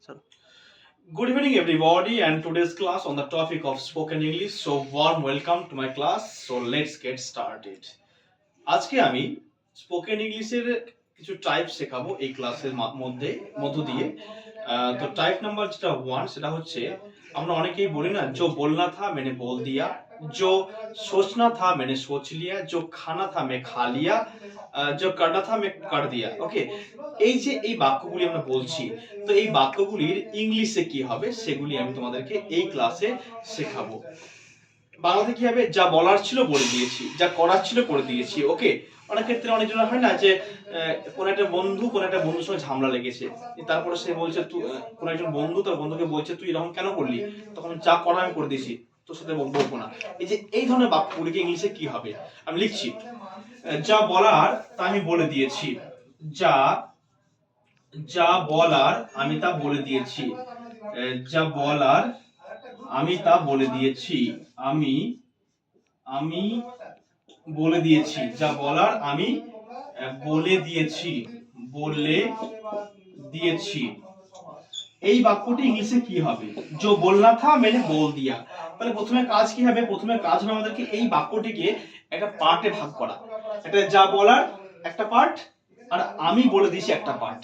So, good evening, everybody, and today's class on the topic of spoken English. So, warm welcome to my class. So, let's get started. আজকে আমি spoken ইংলিশের কিছু type শেখাবো এই ক্লাসের মধ্য দিয়ে। তো টাইপ নাম্বার যেটা 1 সেটা হচ্ছে আমরা অনেকেই বলি না जो बोलना था मैंने बोल दिया, जो सोचना था मैंने सोच लिया, जो खाना था मैं खा लिया, जो करना था मैं कर दिया। ওকে, এই যে এই বাক্যগুলি আমরা বলছি, তো এই বাক্যগুলির ইংলিশে কি হবে সেগুলি আমি তোমাদেরকে এই ক্লাসে শেখাবো। বাংলাতে কি হবে, যা বলার ছিল বলে দিয়েছি, যা করার ছিল করে দিয়েছি। ওকে, অনেক ক্ষেত্রে অনেকজনের হয় না যে কোন একটা বন্ধুর সঙ্গে ঝামেলা লেগেছে, তারপরে সে বলছে কোন একজন বন্ধু তার বন্ধুকে বলছে তুই এরকম কেন করলি, তখন যা করার আমি করে দিয়েছি, তোর সাথে বলবো না। এই যে এই ধরনের বাক্যগুলিকে ইংলিশে কি হবে, আমি লিখছি যা বলার তা আমি বলে দিয়েছি, যা যা বলার আমি তা বলে দিয়েছি, যা বলার আমি তা বলে দিয়েছি, আমি আমি বলে দিয়েছি, যা বলার আমি বলে দিয়েছি, বলে দিয়েছি। এই বাক্যটি ইংলিশে কি হবে, जो बोलना था मैंने बोल दिया। তাহলে প্রথমে কাজ কি হবে, প্রথমে কাজ হবে আমাদেরকে এই বাক্যটিকে একটা পার্টে ভাগ করা। একটা যা বলার একটা পার্ট, আর আমি বলে দিয়েছি একটা পার্ট।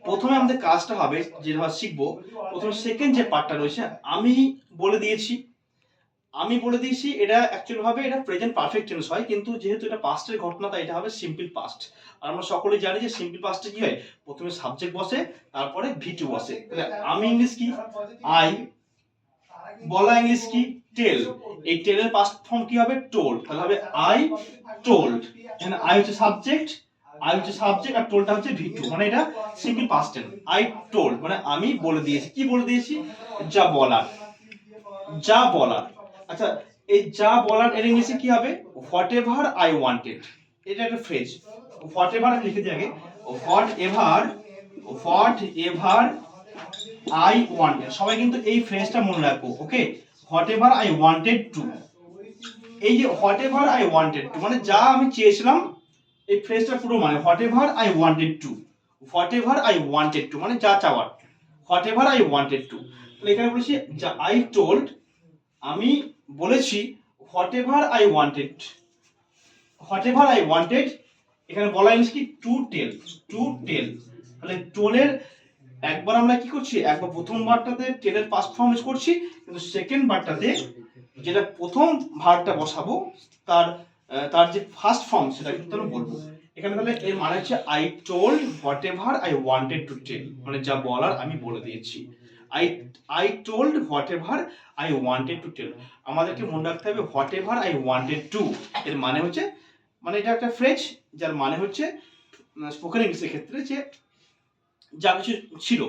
প্রথমে আমাদের কাজটা হবে যেভাবে শিখবো, প্রথমে সেকেন্ড যে পার্টটা রয়েছে আমি বলে দিয়েছি, আমি বলে দিয়েছি এটা অ্যাকচুয়ালি ভাবে এটা প্রেজেন্ট পারফেক্ট টেন্স হয়, কিন্তু যেহেতু এটা পাস্টের ঘটনা তাই এটা হবে সিম্পল পাস্ট। আর আমরা সকলেই জানি যে সিম্পল পাস্টে কি হয়, প্রথমে সাবজেক্ট বসে তারপরে ভিটু বসে। তাহলে আমি ইংলিশ কি আই, বলা ইংলিশ কি টেল, এই টেলের পাস্ট ফর্ম কি হবে টোল্ড, তাহলে হবে আই টোল্ড। এখানে আই হচ্ছে সাবজেক্ট, আর টোলটা হচ্ছে ভিটু, মানে এটা simple past tense. I told মানে আমি বলে দিয়েছি, কি বলে দিয়েছি, যা বলার, যা বলার। আচ্ছা, এই যা বলার এর ইংলিশে কি হবে, হোয়াট এভার আই ওয়ান্টেড। এটা একটা ফ্রেজ, হোয়াট এভার আমি লিখে দিই আগে, হোয়াট এভার আই ওয়ান্টেড। সবাই কিন্তু এই ফ্রেজটা মনে রাখবো। Okay, whatever I wanted to. এই যে whatever I wanted to মানে যা আমি চেয়েছিলাম, এই ফ্রেজটা পুরো মানে whatever I wanted to, whatever I wanted to মানে যা চাওয়ার, whatever I wanted to. তাহলে এখানে বলেছি যা আই টোল্ড, আমি বলেছি whatever I wanted, whatever I wanted. এখানে বলা ইংলিশ কি টু টেল, টু টেল। তাহলে টোলের একবার আমরা কি করছি, একবার প্রথম বারটাতে টেলের পাস্ট ফর্ম ইউজ করছি, কিন্তু সেকেন্ড বারটাতে যেটা প্রথম ভার্বটা বসাবো তার তার যে ফার্স্ট ফর্ম সেটা কিন্তু আমরা বলবো। এখানে তাহলে এর মানে হচ্ছে I told whatever I wanted to tell, মানে যা বলার আমি বলে দিয়েছি। I told whatever I wanted to tell. আমাদেরকে মনে রাখতে হবে whatever I wanted to এর মানে হচ্ছে, মানে এটা একটা ফ্রেজ যার মানে হচ্ছে স্পোকেন ইংলিশের ক্ষেত্রে যে যা কিছু ছিল,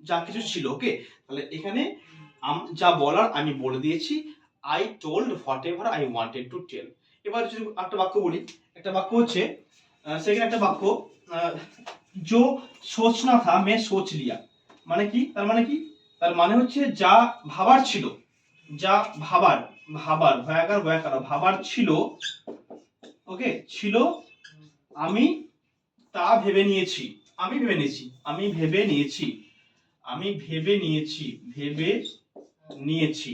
যা কিছু ছিল। ওকে, তাহলে এখানে যা বলার আমি বলে দিয়েছি, I told whatever I wanted to tell। এবার যদি একটা বাক্য বলি, একটা বাক্য হচ্ছে সেখানে একটা বাক্য जो सोचना था मैं सोच लिया। মানে কি, তার মানে কি, তার মানে হচ্ছে যা ভাবার ছিল, যা ভাবার, ভাবার ছিল, ওকে ছিল, আমি তা ভেবে নিয়েছি, আমি ভেবে নিয়েছি, আমি ভেবে নিয়েছি, আমি ভেবে নিয়েছি, ভেবে নিয়েছি।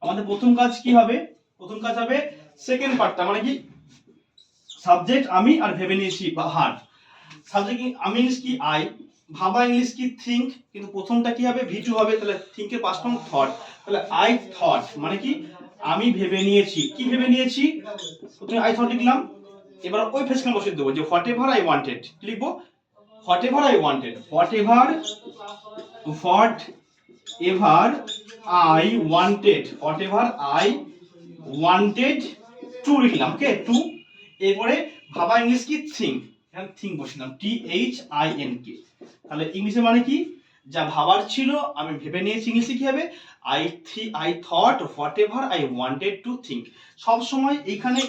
আমাদের প্রথম কাজ কি হবে, প্রথম কাজ হবে সেকেন্ড পার্টটা, মানে কি সাবজেক্ট আমি আর ভেবে নিয়েছি বা হার্ট। সাবজেক্ট আমি ইংলিশ কি আই, ভাবা ইংলিশ কি থিঙ্ক, কিন্তু প্রথমটা কি হবে ভিটু হবে, তাহলে থিঙ্ক এর পাস্ট ফর্ম থট। তাহলে আই থট মানে কি আমি ভেবে নিয়েছি, কি ভেবে নিয়েছি, প্রথমে আই থট লিখলাম, এবার ওই ফ্রেজখানে বসিয়ে দেবো যে হোয়াট এভার আই ওয়ান্টেড, কি লিখবো, what ever I wanted, whatever I wanted, whatever I wanted two লিখলাম। ওকে, টু। এরপরে ভাবা ইংলিশ কি থিঙ্ক, এখানে থিঙ্ক বসিলাম, THINK। তাহলে ইংলিশে মানে কি যা ভাবার ছিল আমি ভেবে নিয়েছি, ইংলিশে কি হবে I thought what ever I wanted to think. সব সময় এইখানে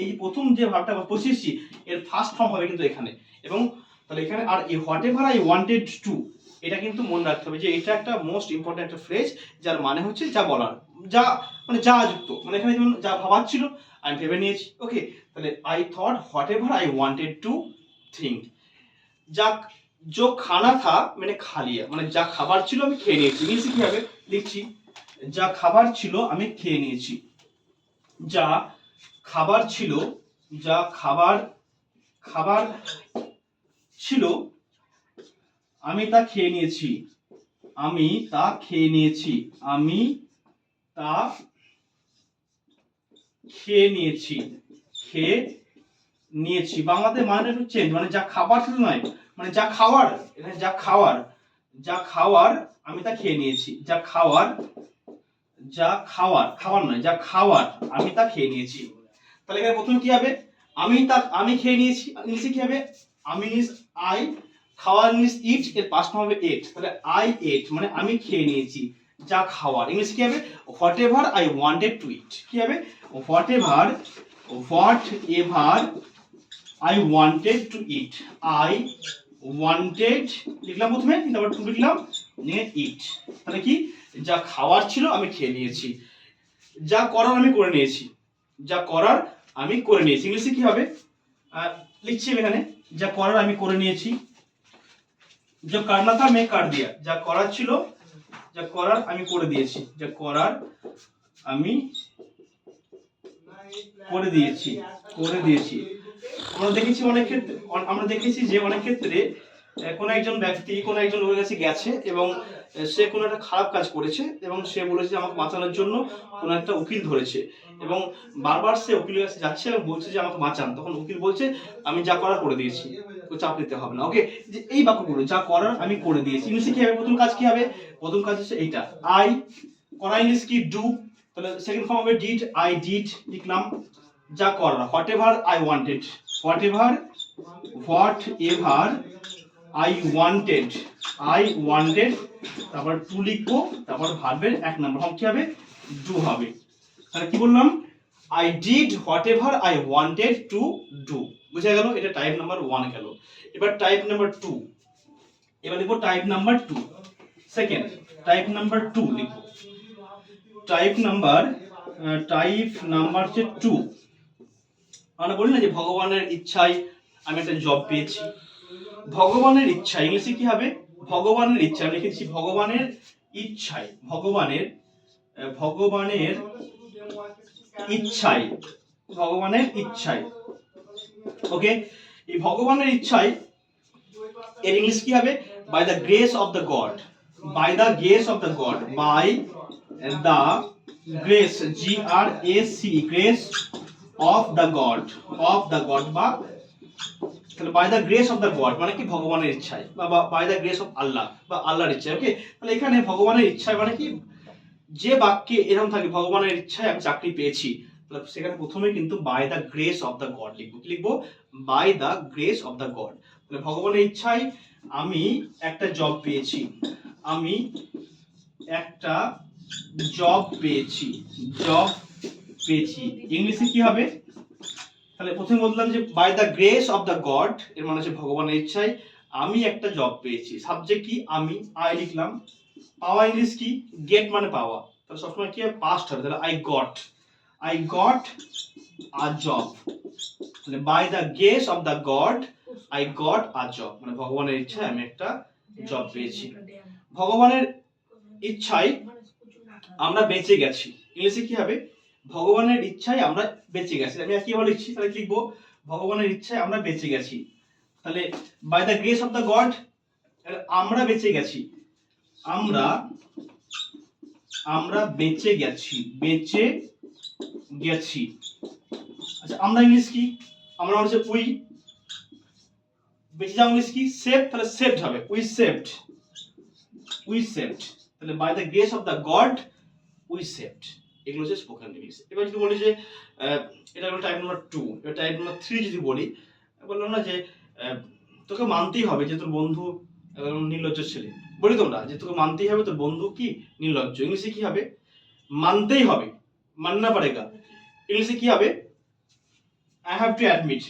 এই প্রথম যে ভার্বটা বসিয়েছি এর ফার্স্ট ফর্ম হবে কিন্তু এখানে, এবং তাহলে এখানে আর এই what ever I wanted two এটা কিন্তু মনে রাখতে হবে যে এটা একটা মোস্ট ইম্পর্টেন্ট একটা ফ্রেজ, যার মানে হচ্ছে যা বলার, যা মানে যা যুক্ত, মানে এখানে যেমন যা ভাবার ছিল আমি ভেবে নিয়েছি। ওকে, তাহলে I thought what ever I wanted to think, যা जो खाना था मैंने खा लिया, মানে যা খাবার ছিল আমি খেয়ে নিয়েছি। ইংলিশে কি হবে লিখছি, যা খাবার ছিল আমি খেয়ে নিয়েছি। যা খাবার ছিল, যা খাবার খাবার ছিল আমি তা খেয়ে নিয়েছি। আমি তা খেয়ে নিয়েছি। আমি তা খেয়ে নিয়েছি। খেয়ে নিয়েছি বাংলাতে মানে একটু চেঞ্জ, মানে যা খাবার ছিল নয়, মানে যা খাওয়ার, এখানে যা খাওয়ার, যা খাওয়ার আমি তা খেয়ে নিয়েছি। যা খাওয়ার, যা খাওয়ার, খাবার নয়, যা খাওয়ার আমি তা খেয়ে নিয়েছি। তাহলে এখানে প্রথমে কি হবে, আমি খেয়ে নিয়েছি, ইংলিশে কি হবে আমি ইংলিশ আই, খাওয়ার ইংলিশ ইট, এর পাস্ট ফর্ম হবে এট, তাহলে আই এট মানে আমি খেয়ে নিয়েছি যা খাওয়ার। ইংলিশে কি হবে whatever I wanted to eat, কি হবে whatever I wanted to eat. I wanted লিখলাম প্রথমে, তারপর টু লিখলাম, নিয়ে ইট, তাহলে কি যা খাওয়ার ছিল আমি খেয়ে নিয়েছি। যা করার আমি করে নিয়েছি, যা করার আমি করে নিয়েছি। ইংলিশে কি হবে লিখছি এখানে, যা করার আমি করে নিয়েছি। যা করনা থা मैं कर दिया, যা করার ছিল, যা করার আমি করে দিয়েছি। যা করার আমি করে দিয়েছি, করে দিয়েছি। আমরা দেখেছি অনেক ক্ষেত্রে, আমরা দেখেছি যে অনেক ক্ষেত্রে কোন একজন ব্যক্তি কোন একজন লোকের কাছে গেছে এবং সে কোনো একটা খারাপ কাজ করেছে এবং সে বলেছে আমাকে বাঁচানোর জন্য কোনো একটা উকিল ধরেছে এবং বারবার সে উকিলের কাছে যাচ্ছে এবং বলছে যে আমাকে বাঁচান। তখন উকিল বলছে আমি যা করার করে দিয়েছি, তো চাপ নিতে হবে না। ওকে, যে এই বাক্যগুলো যা করার আমি করে দিয়েছি। ইংলিশে কি হবে প্রথম কাজ কি হবে, প্রথম কাজ হচ্ছে এইটা আই, করা ইংলিশ কি ডু, তাহলে সেকেন্ড ফর্ম হবে ডিড, আই ডিড লিখলাম। যা করার what ever I wanted, whatever I wanted, I wanted, তারপর টু লিখবো, তারপর ভার্বের এক নম্বর ফর্ম কি হবে ডু হবে। তাহলে কি বললাম I did what ever I wanted to do, বুঝা গেল? এটা টাইপ নাম্বার 1 গেল। এবার টাইপ নাম্বার 2, এবার লিখবো type number 2, second type number 2 লিখবো। টাইপ নাম্বার হচ্ছে 2। আমরা বলি না যে ভগবানের ইচ্ছায় আমি একটা জব পেয়েছি। ভগবানের ইচ্ছা ইংলিশে কি হবে ভগবানের ইচ্ছা, আমি লিখেছি ভগবানের ইচ্ছায়, ভগবানের ইচ্ছায়, ভগবানের ইচ্ছায়। ওকে, এই ভগবানের ইচ্ছায় এর ইংলিশ কি হবে by the grace of the God, by the grace of the God, by the grace GRAC, grace of the God, of the God, বা তাহলে by the grace of the God মানে কি ভগবানের ইচ্ছায়, বা by the grace of Allah বা আল্লাহর ইচ্ছায়। ওকে, তাহলে এখানে ভগবানের ইচ্ছায় মানে কি, যে বাক্যে এরকম থাকে ভগবানের ইচ্ছায় আমি চাকরি পেয়েছি, তাহলে সেখানে প্রথমে কিন্তু by the grace of the God লিখবো। কি লিখবো by the grace of the God. তাহলে ভগবানের ইচ্ছায় আমি একটা জব পেয়েছি, আমি একটা জব পেয়েছি, জব পেয়েছি। ইংলিশে কি হবে তাহলে প্রথমে বললাম যে by the grace of the God, এর মানে হচ্ছে ভগবানের ইচ্ছায় আমি একটা জব পেয়েছি। সাবজেক্ট কি আমি, আই লিখলাম। পাওয়া ইংলিশ কি গেট মানে পাওয়া, তাহলে সবসময় কি হবে পাস্ট হবে, তাহলে আই গট আ জব। তাহলে by the grace of the God I got a job, মানে ভগবানের ইচ্ছায় আমি একটা জব পেয়েছি। ভগবানের ইচ্ছায় আমরা বেঁচে গেছি। ইংলিশে কি হবে ভগবানের ইচ্ছায় আমরা বেঁচে গেছি। আমি কিভাবে লিখছি তাহলে লিখবো ভগবানের ইচ্ছায় আমরা বেঁচে গেছি। তাহলে by the grace of the God আমরা বেঁচে গেছি, আমরা বেঁচে গেছি, বেঁচে গেছি। আচ্ছা আমরা ইংলিশ কি, আমরা হচ্ছে উই, বেঁচে যাওয়া ইংলিশ কি সেভ, তাহলে সেভড হবে উই সেভড, উই সেভড। তাহলে by the grace of the God we saved, এগুলো হচ্ছে স্পোকেন ইংলিশ। এবার যদি বলি যে এটা হলো টাইপ নাম্বার 2, এবার টাইপ নাম্বার 3 যদি বলি, বললাম না যে তোকে মানতেই হবে যে তোর বন্ধু নির্লজ্জ ছেলে, বলি তোমরা যে তোকে মানতেই হবে তোর বন্ধু কি নির্লজ্জ। ইংলিশে কি হবে মানতেই হবে, মাননা পড়েগা। ইংলিশে কি হবে আই হ্যাভ টু অ্যাডমিট,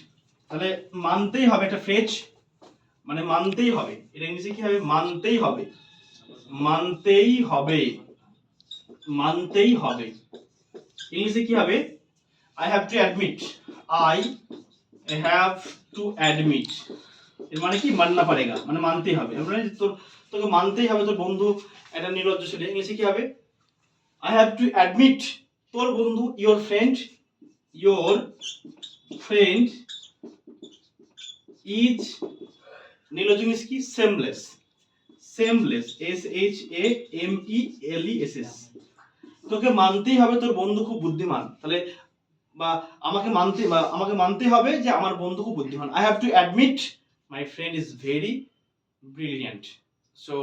তাহলে মানতেই হবে একটা ফ্রেজ, মানে মানতেই হবে। এটা ইংলিশে কি হবে মানতেই হবে, মানতেই হবে, মানতেই হবে। ইংলিশে কি হবে I have to admit, I have to admit, এর মানে কি মাননা পারেগা, মানে মানতেই হবে। আমরা তোকে মানতেই হবে তোর বন্ধু একটা নির্লজ্জ ছেলে। ইংলিশে কি হবে? আই হ্যাভ টু অ্যাডমিট, তোর বন্ধু, ইয়োর ফ্রেন্ড ইজ, নির্লজ্জ ইংলিশ কি? সেমলেস। SHAMELESS। তোকে মানতেই হবে তোর বন্ধু খুব বুদ্ধিমান। তাহলে বা আমাকে মানতে হবে যে আমার বন্ধু খুব বুদ্ধিমান। I have to admit my friend is very brilliant. So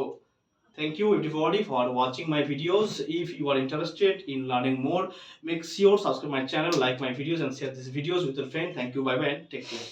thank you everybody for watching my videos. If you are interested in learning more, make sure subscribe my channel, like my videos and share these videos with your friend. Thank you, bye bye, and take care.